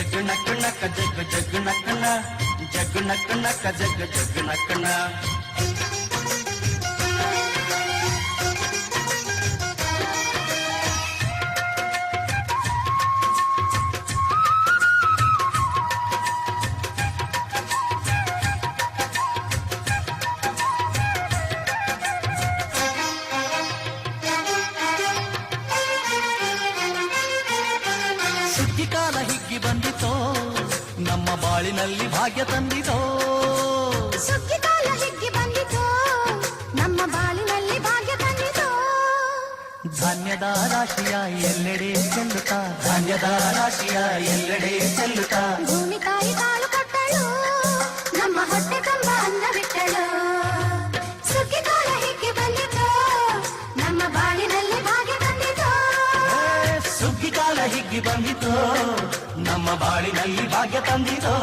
ಜಗ್ ನಕ್ ನಕ್ ಜಗ್ ಜಗ್ ನಕ್ಕನ ಜಗ್ ನಕ್ ನಕ್ ಜಗ್ ಜಗ್ ನಕ್ಕನ ಕಾಲ ಹಿಗ್ಗಿ ಬಂದಿತೋ ನಮ್ಮ ಬಾಳಿನಲ್ಲಿ ಭಾಗ್ಯ ತಂದಿತೋ ಸುಗ್ಗಿ ಕಾಲ ಹಿಗ್ಗಿ ಬಂದಿತೋ ನಮ್ಮ ಬಾಳಿನಲ್ಲಿ ಭಾಗ್ಯ ತಂದಿತೋ ಧಾನ್ಯದ ರಾಶಿಯ ಎಲ್ಲೆಡೆ ಚೆಲ್ಲುತ್ತಾ ಧಾನ್ಯದ ರಾಶಿಯ ಎಲ್ಲೆಡೆ ಚೆಲ್ಲುತ್ತಾ ಭೂಮಿ ತಾಯಿ ಕಾಳು ಕೊಟ್ಟಳು ನಮ್ಮ ಹೊಟ್ಟೆ ತುಂಬ ಅನ್ನ ಬಿಟ್ಟಳು ಸುಗ್ಗಿ ಕಾಲ ಹಿಗ್ಗಿ ಬಂದಿತೋ ನಮ್ಮ ಬಾಳಿನಲ್ಲಿ ಭಾಗ್ಯ ತಂದಿತೋ ಸುಗ್ಗಿ ಕಾಲ ಹಿಗ್ಗಿ ಬಂದಿತೋ ನಮ್ಮ ಬಾಳಿನಲ್ಲಿ ಭಾಗ್ಯ ತಂದಿತೋ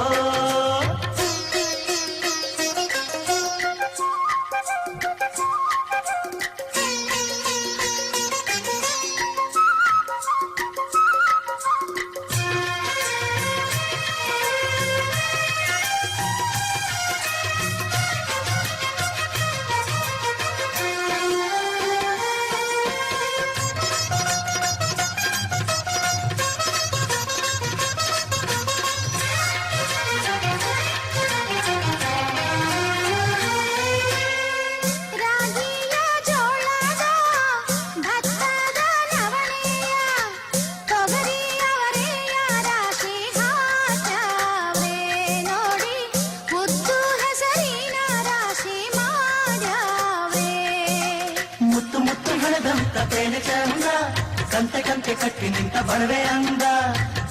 ಕಂತೆ ಕಂತೆ ಕಟ್ಟಿ ನಿಂತ ಬಣವೆ ಅಂದ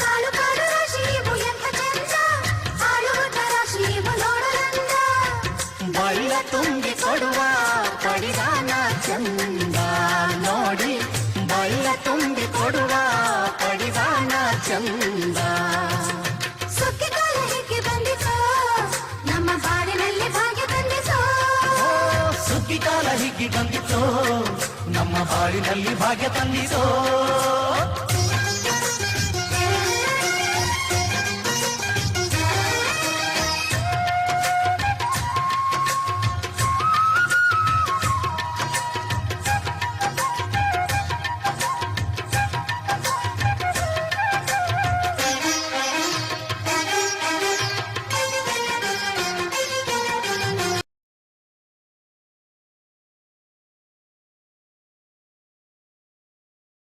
ಕಾಳು ಕಾಳು ರಾಶಿಯು ಎಂಥ ಚಂದ ಹಾಳುವುದ ರಾಶಿಯು ನೋಡಲಂದ ಬಳ್ಳ ತುಂಬಿ ಕೊಡುವ ಪಡಿದಾನ ಚಂದ ನೋಡಿ ಬಳ್ಳ ತುಂಬಿ ಕೊಡುವ ಪಡಿದಾನ ಚಂದ ಸುಗ್ಗಿ ಕಾಲ ಹಿಗ್ಗಿ ಬಂದಿತೋ ನಮ್ಮ ಬಾಳಿನಲ್ಲಿ ಭಾಗ್ಯ ತಂದಿತೋ ಸುಗ್ಗಿ ಕಾಲ ಹಿಗ್ಗಿ ಬಂದಿತೋ ನಮ್ಮ ಬಾಳಿನಲ್ಲಿ ಭಾಗ್ಯ ತಂದಿತೋ